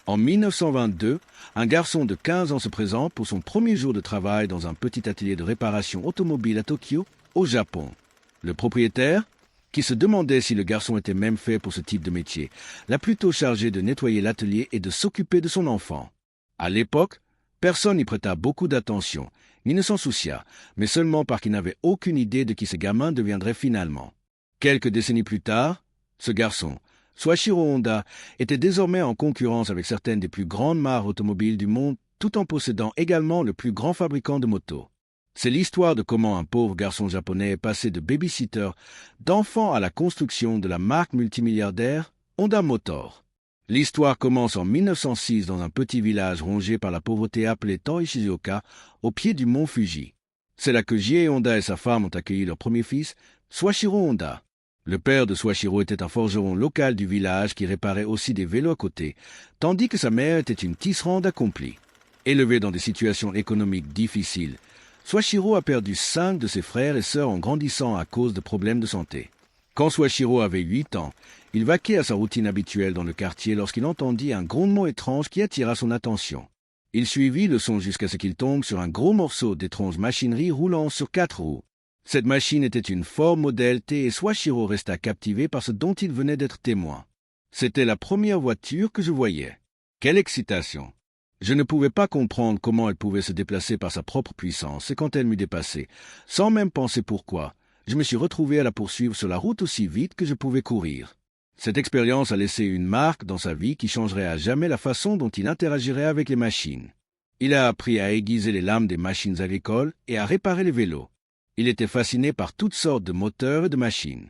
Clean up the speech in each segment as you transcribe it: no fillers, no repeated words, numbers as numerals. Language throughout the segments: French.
En 1922, un garçon de 15 ans se présente pour son premier jour de travail dans un petit atelier de réparation automobile à Tokyo, au Japon. Le propriétaire, qui se demandait si le garçon était même fait pour ce type de métier, l'a plutôt chargé de nettoyer l'atelier et de s'occuper de son enfant. À l'époque, personne n'y prêta beaucoup d'attention, ni ne s'en soucia, mais seulement parce qu'il n'avait aucune idée de qui ce gamin deviendrait finalement. Quelques décennies plus tard, ce garçon, Soichiro Honda, était désormais en concurrence avec certaines des plus grandes marques automobiles du monde, tout en possédant également le plus grand fabricant de motos. C'est l'histoire de comment un pauvre garçon japonais est passé de baby-sitter, d'enfant à la construction de la marque multimilliardaire Honda Motor. L'histoire commence en 1906 dans un petit village rongé par la pauvreté appelé Toishizuoka, au pied du mont Fuji. C'est là que Jie Honda et sa femme ont accueilli leur premier fils, Soichiro Honda. Le père de Soichiro était un forgeron local du village qui réparait aussi des vélos à côté, tandis que sa mère était une tisserande accomplie. Élevé dans des situations économiques difficiles, Soichiro a perdu 5 de ses frères et sœurs en grandissant à cause de problèmes de santé. Quand Soichiro avait 8 ans, il vaquait à sa routine habituelle dans le quartier lorsqu'il entendit un grondement étrange qui attira son attention. Il suivit le son jusqu'à ce qu'il tombe sur un gros morceau d'étrange machinerie roulant sur 4 roues. Cette machine était une Ford Model T et Soichiro resta captivé par ce dont il venait d'être témoin. C'était la première voiture que je voyais. Quelle excitation! Je ne pouvais pas comprendre comment elle pouvait se déplacer par sa propre puissance, et quand elle m'eut dépassé, sans même penser pourquoi, je me suis retrouvé à la poursuivre sur la route aussi vite que je pouvais courir. Cette expérience a laissé une marque dans sa vie qui changerait à jamais la façon dont il interagirait avec les machines. Il a appris à aiguiser les lames des machines agricoles et à réparer les vélos. Il était fasciné par toutes sortes de moteurs et de machines.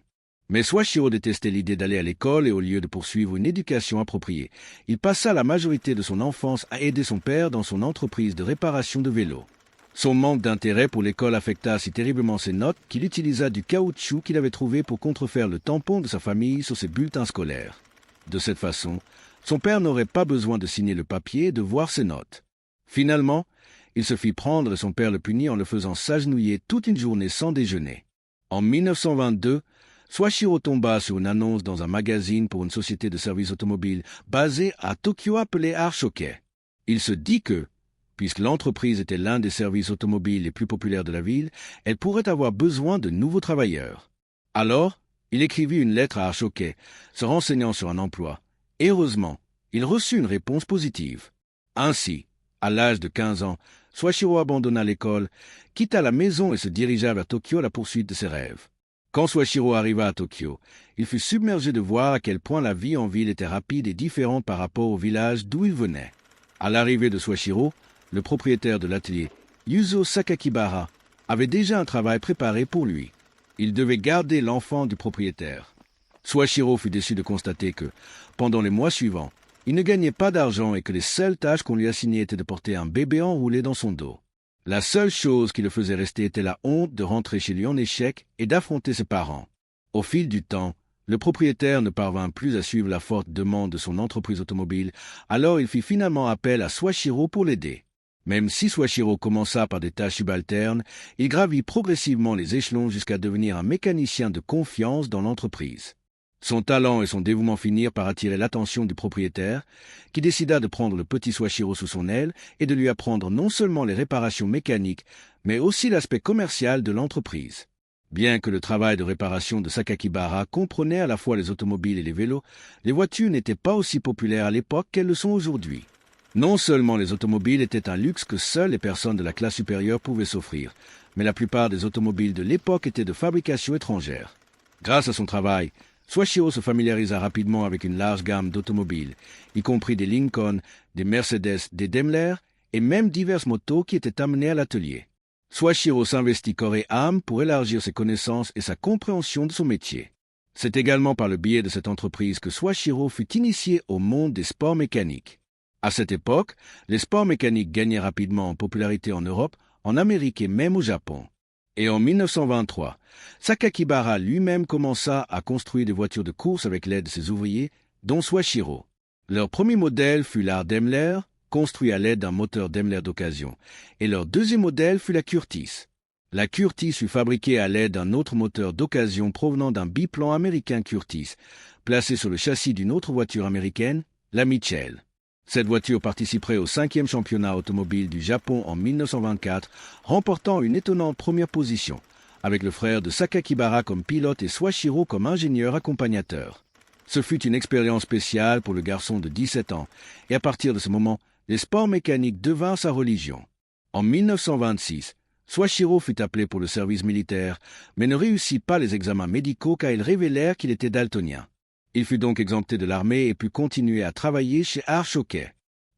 Mais Soichiro détestait l'idée d'aller à l'école et au lieu de poursuivre une éducation appropriée, il passa la majorité de son enfance à aider son père dans son entreprise de réparation de vélos. Son manque d'intérêt pour l'école affecta si terriblement ses notes qu'il utilisa du caoutchouc qu'il avait trouvé pour contrefaire le tampon de sa famille sur ses bulletins scolaires. De cette façon, son père n'aurait pas besoin de signer le papier et de voir ses notes. Finalement, il se fit prendre et son père le punit en le faisant s'agenouiller toute une journée sans déjeuner. En 1922, Soichiro tomba sur une annonce dans un magazine pour une société de services automobiles basée à Tokyo appelée Arshokai. Il se dit que, puisque l'entreprise était l'un des services automobiles les plus populaires de la ville, elle pourrait avoir besoin de nouveaux travailleurs. Alors, il écrivit une lettre à Arshokai, se renseignant sur un emploi. Et heureusement, il reçut une réponse positive. Ainsi, à l'âge de 15 ans, Soichiro abandonna l'école, quitta la maison et se dirigea vers Tokyo à la poursuite de ses rêves. Quand Soichiro arriva à Tokyo, il fut submergé de voir à quel point la vie en ville était rapide et différente par rapport au village d'où il venait. À l'arrivée de Soichiro, le propriétaire de l'atelier, Yuzo Sakakibara, avait déjà un travail préparé pour lui. Il devait garder l'enfant du propriétaire. Soichiro fut déçu de constater que, pendant les mois suivants, il ne gagnait pas d'argent et que les seules tâches qu'on lui assignaient étaient de porter un bébé enroulé dans son dos. La seule chose qui le faisait rester était la honte de rentrer chez lui en échec et d'affronter ses parents. Au fil du temps, le propriétaire ne parvint plus à suivre la forte demande de son entreprise automobile, alors il fit finalement appel à Soichiro pour l'aider. Même si Soichiro commença par des tâches subalternes, il gravit progressivement les échelons jusqu'à devenir un mécanicien de confiance dans l'entreprise. Son talent et son dévouement finirent par attirer l'attention du propriétaire, qui décida de prendre le petit Soichiro sous son aile et de lui apprendre non seulement les réparations mécaniques, mais aussi l'aspect commercial de l'entreprise. Bien que le travail de réparation de Sakakibara comprenait à la fois les automobiles et les vélos, les voitures n'étaient pas aussi populaires à l'époque qu'elles le sont aujourd'hui. Non seulement les automobiles étaient un luxe que seules les personnes de la classe supérieure pouvaient s'offrir, mais la plupart des automobiles de l'époque étaient de fabrication étrangère. Grâce à son travail, Soichiro se familiarisa rapidement avec une large gamme d'automobiles, y compris des Lincoln, des Mercedes, des Daimler et même diverses motos qui étaient amenées à l'atelier. Soichiro s'investit corps et âme pour élargir ses connaissances et sa compréhension de son métier. C'est également par le biais de cette entreprise que Soichiro fut initié au monde des sports mécaniques. À cette époque, les sports mécaniques gagnaient rapidement en popularité en Europe, en Amérique et même au Japon. Et en 1923, Sakakibara lui-même commença à construire des voitures de course avec l'aide de ses ouvriers, dont Soichiro. Leur premier modèle fut la Daimler, construit à l'aide d'un moteur Daimler d'occasion, et leur deuxième modèle fut la Curtiss. La Curtiss fut fabriquée à l'aide d'un autre moteur d'occasion provenant d'un biplan américain Curtiss, placé sur le châssis d'une autre voiture américaine, la Mitchell. Cette voiture participerait au 5e championnat automobile du Japon en 1924, remportant une étonnante première position, avec le frère de Sakakibara comme pilote et Soichiro comme ingénieur accompagnateur. Ce fut une expérience spéciale pour le garçon de 17 ans, et à partir de ce moment, les sports mécaniques devinrent sa religion. En 1926, Soichiro fut appelé pour le service militaire, mais ne réussit pas les examens médicaux car ils révélèrent qu'il était daltonien. Il fut donc exempté de l'armée et put continuer à travailler chez Arshokai.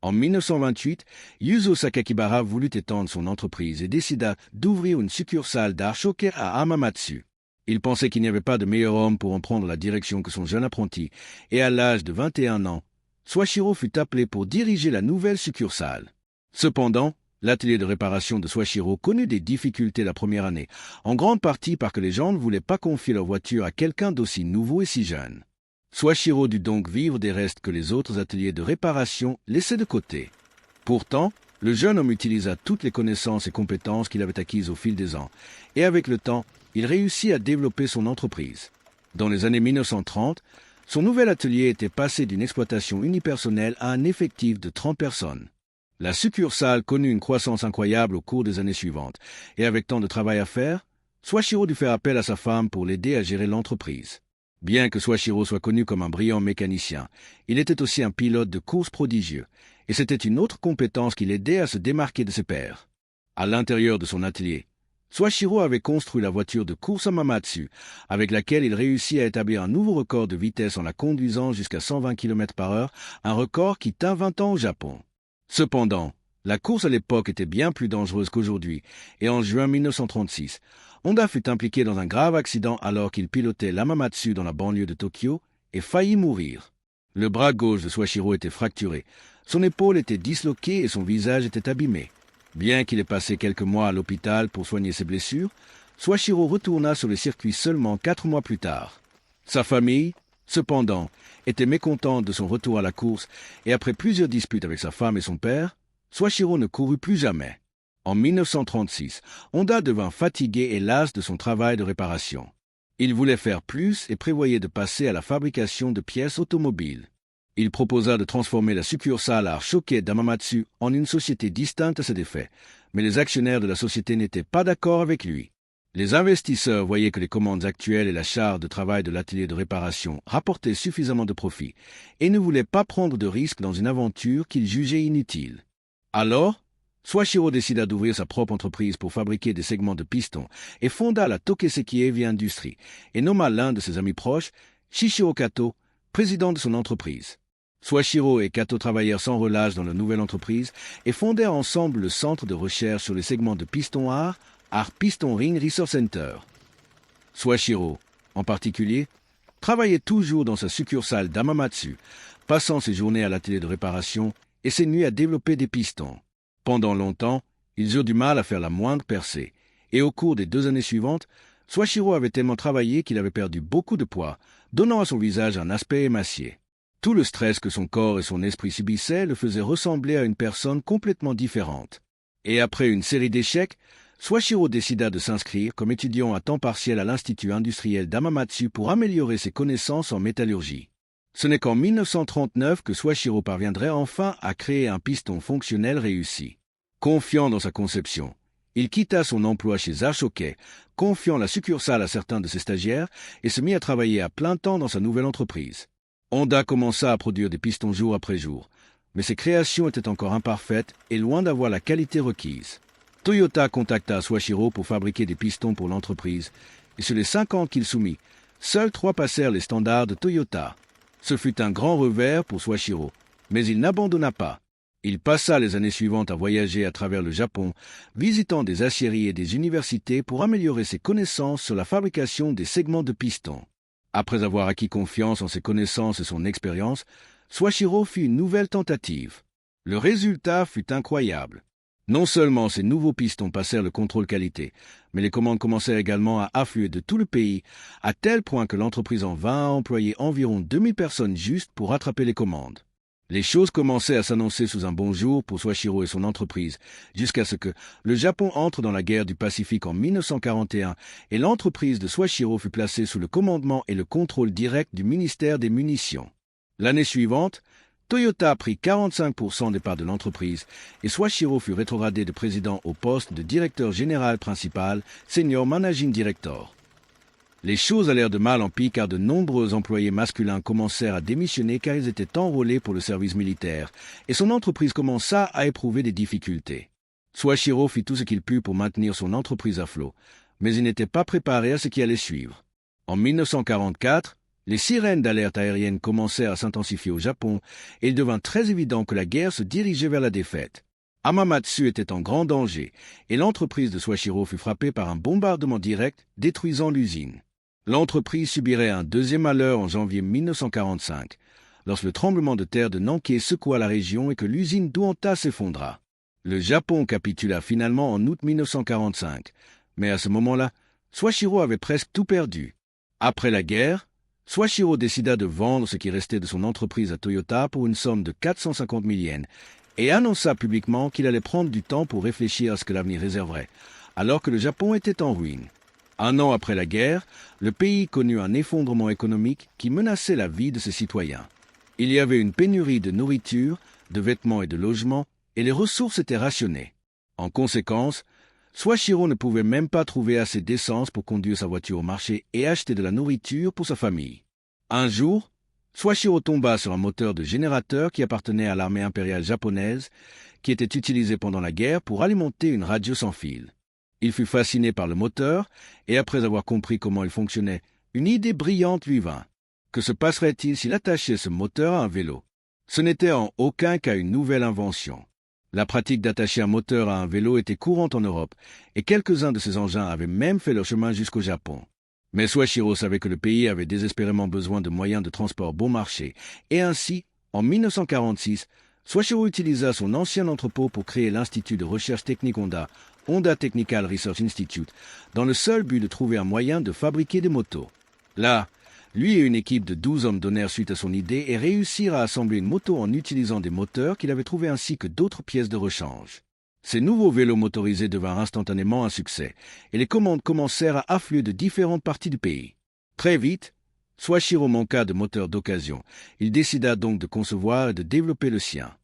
En 1928, Yuzo Sakakibara voulut étendre son entreprise et décida d'ouvrir une succursale d'Arshokai à Hamamatsu. Il pensait qu'il n'y avait pas de meilleur homme pour en prendre la direction que son jeune apprenti, et à l'âge de 21 ans, Soichiro fut appelé pour diriger la nouvelle succursale. Cependant, l'atelier de réparation de Soichiro connut des difficultés la première année, en grande partie parce que les gens ne voulaient pas confier leur voiture à quelqu'un d'aussi nouveau et si jeune. Soichiro dut donc vivre des restes que les autres ateliers de réparation laissaient de côté. Pourtant, le jeune homme utilisa toutes les connaissances et compétences qu'il avait acquises au fil des ans, et avec le temps, il réussit à développer son entreprise. Dans les années 1930, son nouvel atelier était passé d'une exploitation unipersonnelle à un effectif de 30 personnes. La succursale connut une croissance incroyable au cours des années suivantes, et avec tant de travail à faire, Soichiro dut faire appel à sa femme pour l'aider à gérer l'entreprise. Bien que Soichiro soit connu comme un brillant mécanicien, il était aussi un pilote de course prodigieux, et c'était une autre compétence qui l'aidait à se démarquer de ses pairs. À l'intérieur de son atelier, Soichiro avait construit la voiture de course Hamamatsu, avec laquelle il réussit à établir un nouveau record de vitesse en la conduisant jusqu'à 120 km/h, un record qui tint 20 ans au Japon. Cependant, la course à l'époque était bien plus dangereuse qu'aujourd'hui, et en juin 1936, Honda fut impliqué dans un grave accident alors qu'il pilotait l'Hamamatsu dans la banlieue de Tokyo et faillit mourir. Le bras gauche de Soichiro était fracturé, son épaule était disloquée et son visage était abîmé. Bien qu'il ait passé quelques mois à l'hôpital pour soigner ses blessures, Soichiro retourna sur le circuit seulement 4 mois plus tard. Sa famille, cependant, était mécontente de son retour à la course et après plusieurs disputes avec sa femme et son père, Soichiro ne courut plus jamais. En 1936, Honda devint fatigué et las de son travail de réparation. Il voulait faire plus et prévoyait de passer à la fabrication de pièces automobiles. Il proposa de transformer la succursale à Arshokai d'Hamamatsu en une société distincte à cet effet, mais les actionnaires de la société n'étaient pas d'accord avec lui. Les investisseurs voyaient que les commandes actuelles et la charge de travail de l'atelier de réparation rapportaient suffisamment de profit et ne voulaient pas prendre de risques dans une aventure qu'ils jugeaient inutile. Alors, Soichiro décida d'ouvrir sa propre entreprise pour fabriquer des segments de pistons et fonda la Tokeseki Heavy Industry et nomma l'un de ses amis proches, Shishiro Kato, président de son entreprise. Soichiro et Kato travaillèrent sans relâche dans la nouvelle entreprise et fondèrent ensemble le centre de recherche sur les segments de pistons Art Piston Ring Research Center. Soichiro, en particulier, travaillait toujours dans sa succursale d'Hamamatsu, passant ses journées à l'atelier de réparation et ses nuits à développer des pistons. Pendant longtemps, ils eurent du mal à faire la moindre percée, et au cours des 2 années suivantes, Soichiro avait tellement travaillé qu'il avait perdu beaucoup de poids, donnant à son visage un aspect émacié. Tout le stress que son corps et son esprit subissaient le faisaient ressembler à une personne complètement différente. Et après une série d'échecs, Soichiro décida de s'inscrire comme étudiant à temps partiel à l'Institut industriel d'Hamamatsu pour améliorer ses connaissances en métallurgie. Ce n'est qu'en 1939 que Soichiro parviendrait enfin à créer un piston fonctionnel réussi. Confiant dans sa conception, il quitta son emploi chez Arshokai, confiant la succursale à certains de ses stagiaires et se mit à travailler à plein temps dans sa nouvelle entreprise. Honda commença à produire des pistons jour après jour, mais ses créations étaient encore imparfaites et loin d'avoir la qualité requise. Toyota contacta Soichiro pour fabriquer des pistons pour l'entreprise, et sur les 50 qu'il soumit, seuls 3 passèrent les standards de Toyota. Ce fut un grand revers pour Soichiro, mais il n'abandonna pas. Il passa les années suivantes à voyager à travers le Japon, visitant des aciéries et des universités pour améliorer ses connaissances sur la fabrication des segments de pistons. Après avoir acquis confiance en ses connaissances et son expérience, Soichiro fit une nouvelle tentative. Le résultat fut incroyable. Non seulement ces nouveaux pistons passèrent le contrôle qualité, mais les commandes commencèrent également à affluer de tout le pays, à tel point que l'entreprise en vint à employer environ 2000 personnes juste pour rattraper les commandes. Les choses commençaient à s'annoncer sous un bon jour pour Soichiro et son entreprise, jusqu'à ce que le Japon entre dans la guerre du Pacifique en 1941 et l'entreprise de Soichiro fut placée sous le commandement et le contrôle direct du ministère des Munitions. L'année suivante, Toyota prit 45% des parts de l'entreprise et Soichiro fut rétrogradé de président au poste de directeur général principal, Senior Managing Director. Les choses allèrent de mal en pis car de nombreux employés masculins commencèrent à démissionner car ils étaient enrôlés pour le service militaire et son entreprise commença à éprouver des difficultés. Soichiro fit tout ce qu'il put pour maintenir son entreprise à flot, mais il n'était pas préparé à ce qui allait suivre. En 1944, les sirènes d'alerte aérienne commencèrent à s'intensifier au Japon et il devint très évident que la guerre se dirigeait vers la défaite. Hamamatsu était en grand danger et l'entreprise de Soichiro fut frappée par un bombardement direct détruisant l'usine. L'entreprise subirait un deuxième malheur en janvier 1945, lorsque le tremblement de terre de Nanké secoua la région et que l'usine d'Uanta s'effondra. Le Japon capitula finalement en août 1945, mais à ce moment-là, Soichiro avait presque tout perdu. Après la guerre, Soichiro décida de vendre ce qui restait de son entreprise à Toyota pour une somme de 450 000 yens et annonça publiquement qu'il allait prendre du temps pour réfléchir à ce que l'avenir réserverait, alors que le Japon était en ruine. Un an après la guerre, le pays connut un effondrement économique qui menaçait la vie de ses citoyens. Il y avait une pénurie de nourriture, de vêtements et de logements, et les ressources étaient rationnées. En conséquence, Soichiro ne pouvait même pas trouver assez d'essence pour conduire sa voiture au marché et acheter de la nourriture pour sa famille. Un jour, Soichiro tomba sur un moteur de générateur qui appartenait à l'armée impériale japonaise, qui était utilisé pendant la guerre pour alimenter une radio sans fil. Il fut fasciné par le moteur, et après avoir compris comment il fonctionnait, une idée brillante lui vint. Que se passerait-il s'il attachait ce moteur à un vélo? Ce n'était en aucun cas une nouvelle invention. La pratique d'attacher un moteur à un vélo était courante en Europe, et quelques-uns de ces engins avaient même fait leur chemin jusqu'au Japon. Mais Soichiro savait que le pays avait désespérément besoin de moyens de transport bon marché, et ainsi, en 1946, Soichiro utilisa son ancien entrepôt pour créer l'Institut de recherche technique Honda, Honda Technical Research Institute, dans le seul but de trouver un moyen de fabriquer des motos. Là, lui et une équipe de 12 hommes donnèrent suite à son idée et réussirent à assembler une moto en utilisant des moteurs qu'il avait trouvés ainsi que d'autres pièces de rechange. Ces nouveaux vélos motorisés devinrent instantanément un succès, et les commandes commencèrent à affluer de différentes parties du pays. Très vite, Soichiro manqua de moteurs d'occasion. Il décida donc de concevoir et de développer le sien.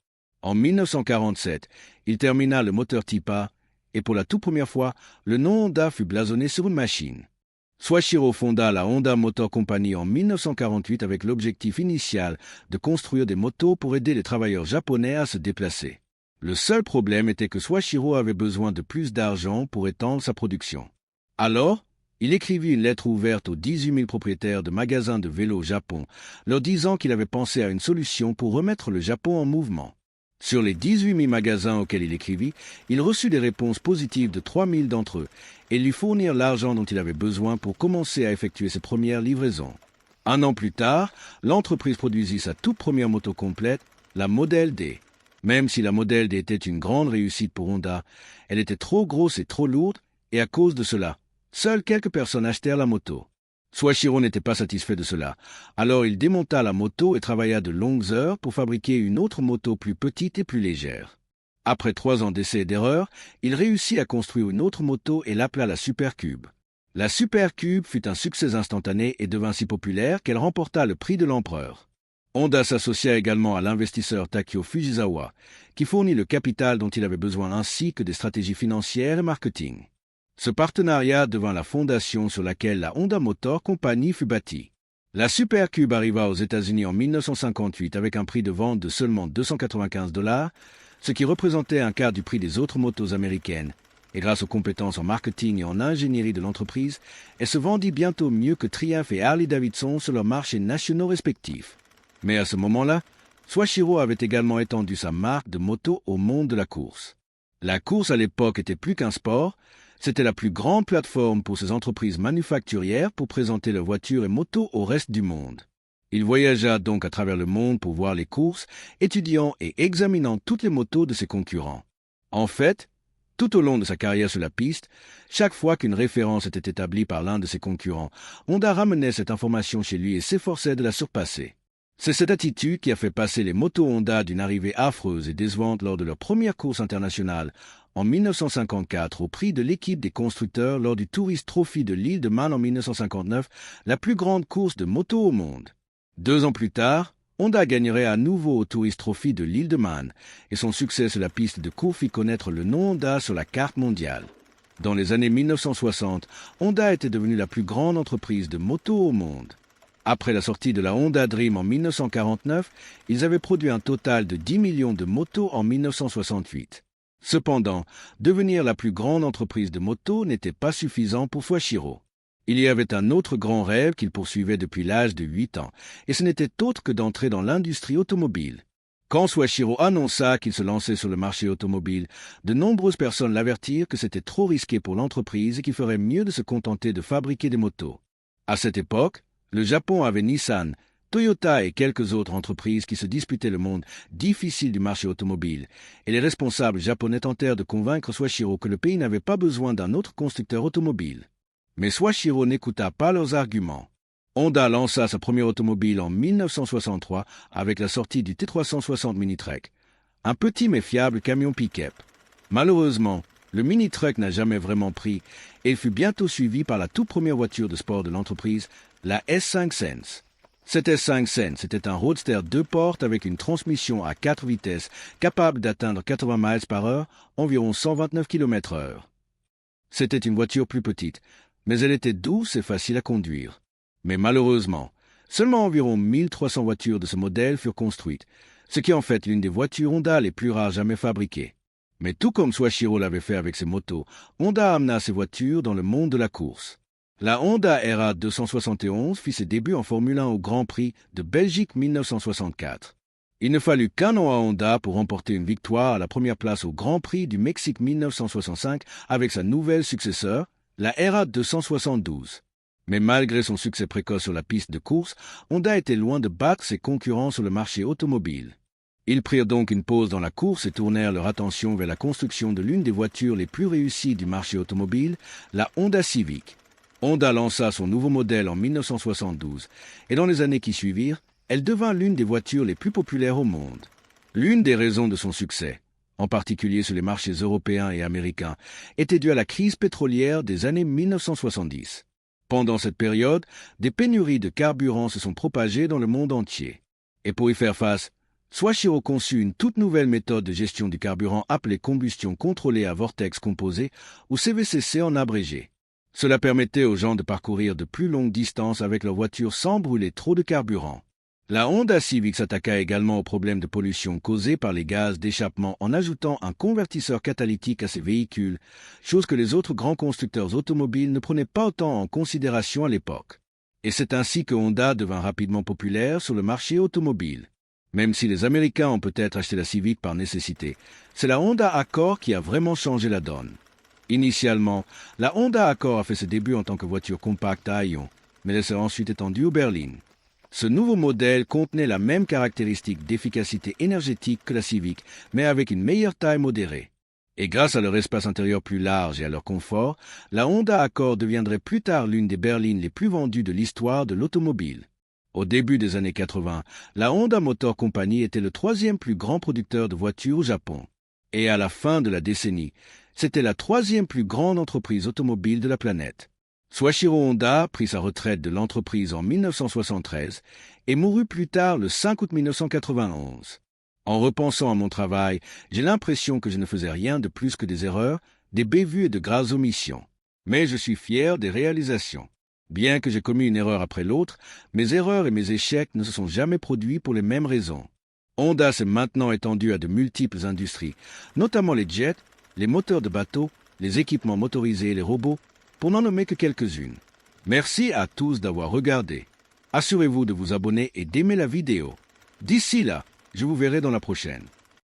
En 1947, il termina le moteur Type A, et pour la toute première fois, le nom Honda fut blasonné sur une machine. Soichiro fonda la Honda Motor Company en 1948 avec l'objectif initial de construire des motos pour aider les travailleurs japonais à se déplacer. Le seul problème était que Soichiro avait besoin de plus d'argent pour étendre sa production. Alors, il écrivit une lettre ouverte aux 18 000 propriétaires de magasins de vélos au Japon, leur disant qu'il avait pensé à une solution pour remettre le Japon en mouvement. Sur les 18 000 magasins auxquels il écrivit, il reçut des réponses positives de 3 000 d'entre eux et lui fournirent l'argent dont il avait besoin pour commencer à effectuer ses premières livraisons. Un an plus tard, l'entreprise produisit sa toute première moto complète, la Model D. Même si la Model D était une grande réussite pour Honda, elle était trop grosse et trop lourde, et à cause de cela, seules quelques personnes achetèrent la moto. Soichiro n'était pas satisfait de cela, alors il démonta la moto et travailla de longues heures pour fabriquer une autre moto plus petite et plus légère. Après 3 ans d'essais et d'erreurs, il réussit à construire une autre moto et l'appela la Supercube. La Supercube fut un succès instantané et devint si populaire qu'elle remporta le prix de l'empereur. Honda s'associa également à l'investisseur Takio Fujisawa, qui fournit le capital dont il avait besoin ainsi que des stratégies financières et marketing. Ce partenariat devint la fondation sur laquelle la Honda Motor Company fut bâtie. La Supercube arriva aux États-Unis en 1958 avec un prix de vente de seulement $295, ce qui représentait un quart du prix des autres motos américaines. Et grâce aux compétences en marketing et en ingénierie de l'entreprise, elle se vendit bientôt mieux que Triumph et Harley-Davidson sur leurs marchés nationaux respectifs. Mais à ce moment-là, Soichiro avait également étendu sa marque de moto au monde de la course. La course à l'époque était plus qu'un sport, c'était la plus grande plateforme pour ces entreprises manufacturières pour présenter leurs voitures et motos au reste du monde. Il voyagea donc à travers le monde pour voir les courses, étudiant et examinant toutes les motos de ses concurrents. En fait, tout au long de sa carrière sur la piste, chaque fois qu'une référence était établie par l'un de ses concurrents, Honda ramenait cette information chez lui et s'efforçait de la surpasser. C'est cette attitude qui a fait passer les motos Honda d'une arrivée affreuse et décevante lors de leur première course internationale en 1954 au prix de l'équipe des constructeurs lors du Tourist Trophy de l'île de Man en 1959, la plus grande course de moto au monde. 2 ans plus tard, Honda gagnerait à nouveau au Tourist Trophy de l'île de Man, et son succès sur la piste de course fit connaître le nom Honda sur la carte mondiale. Dans les années 1960, Honda était devenue la plus grande entreprise de moto au monde. Après la sortie de la Honda Dream en 1949, ils avaient produit un total de 10 millions de motos en 1968. Cependant, devenir la plus grande entreprise de moto n'était pas suffisant pour Soichiro. Il y avait un autre grand rêve qu'il poursuivait depuis l'âge de 8 ans, et ce n'était autre que d'entrer dans l'industrie automobile. Quand Soichiro annonça qu'il se lançait sur le marché automobile, de nombreuses personnes l'avertirent que c'était trop risqué pour l'entreprise et qu'il ferait mieux de se contenter de fabriquer des motos. À cette époque, le Japon avait Nissan, Toyota et quelques autres entreprises qui se disputaient le monde difficile du marché automobile, et les responsables japonais tentèrent de convaincre Soichiro que le pays n'avait pas besoin d'un autre constructeur automobile. Mais Soichiro n'écouta pas leurs arguments. Honda lança sa première automobile en 1963 avec la sortie du T360 Mini-Truck, un petit mais fiable camion pick-up. Malheureusement, le Mini-Truck n'a jamais vraiment pris et il fut bientôt suivi par la toute première voiture de sport de l'entreprise, la S5 Sense. Cette S5 Sense était un roadster 2 portes avec une transmission à 4 vitesses capable d'atteindre 80 miles par heure, environ 129 km/h. C'était une voiture plus petite, mais elle était douce et facile à conduire. Mais malheureusement, seulement environ 1300 voitures de ce modèle furent construites, ce qui est en fait l'une des voitures Honda les plus rares jamais fabriquées. Mais tout comme Soichiro l'avait fait avec ses motos, Honda amena ses voitures dans le monde de la course. La Honda RA 271 fit ses débuts en Formule 1 au Grand Prix de Belgique 1964. Il ne fallut qu'un an à Honda pour remporter une victoire à la première place au Grand Prix du Mexique 1965 avec sa nouvelle successeur, la RA 272. Mais malgré son succès précoce sur la piste de course, Honda était loin de battre ses concurrents sur le marché automobile. Ils prirent donc une pause dans la course et tournèrent leur attention vers la construction de l'une des voitures les plus réussies du marché automobile, la Honda Civic. Honda lança son nouveau modèle en 1972, et dans les années qui suivirent, elle devint l'une des voitures les plus populaires au monde. L'une des raisons de son succès, en particulier sur les marchés européens et américains, était due à la crise pétrolière des années 1970. Pendant cette période, des pénuries de carburant se sont propagées dans le monde entier. Et pour y faire face, Soichiro conçut une toute nouvelle méthode de gestion du carburant appelée combustion contrôlée à vortex composé, ou CVCC en abrégé. Cela permettait aux gens de parcourir de plus longues distances avec leur voiture sans brûler trop de carburant. La Honda Civic s'attaqua également au problème de pollution causé par les gaz d'échappement en ajoutant un convertisseur catalytique à ses véhicules, chose que les autres grands constructeurs automobiles ne prenaient pas autant en considération à l'époque. Et c'est ainsi que Honda devint rapidement populaire sur le marché automobile. Même si les Américains ont peut-être acheté la Civic par nécessité, c'est la Honda Accord qui a vraiment changé la donne. Initialement, la Honda Accord a fait ses débuts en tant que voiture compacte à haillons, mais elle s'est ensuite étendue aux berlines. Ce nouveau modèle contenait la même caractéristique d'efficacité énergétique que la Civic, mais avec une meilleure taille modérée. Et grâce à leur espace intérieur plus large et à leur confort, la Honda Accord deviendrait plus tard l'une des berlines les plus vendues de l'histoire de l'automobile. Au début des années 80, la Honda Motor Company était le 3e plus grand producteur de voitures au Japon. Et à la fin de la décennie, c'était la 3e plus grande entreprise automobile de la planète. Soichiro Honda prit sa retraite de l'entreprise en 1973 et mourut plus tard le 5 août 1991. En repensant à mon travail, j'ai l'impression que je ne faisais rien de plus que des erreurs, des bévues et de graves omissions. Mais je suis fier des réalisations. Bien que j'ai commis une erreur après l'autre, mes erreurs et mes échecs ne se sont jamais produits pour les mêmes raisons. Honda s'est maintenant étendu à de multiples industries, notamment les jets, les moteurs de bateaux, les équipements motorisés et les robots, pour n'en nommer que quelques-unes. Merci à tous d'avoir regardé. Assurez-vous de vous abonner et d'aimer la vidéo. D'ici là, je vous verrai dans la prochaine.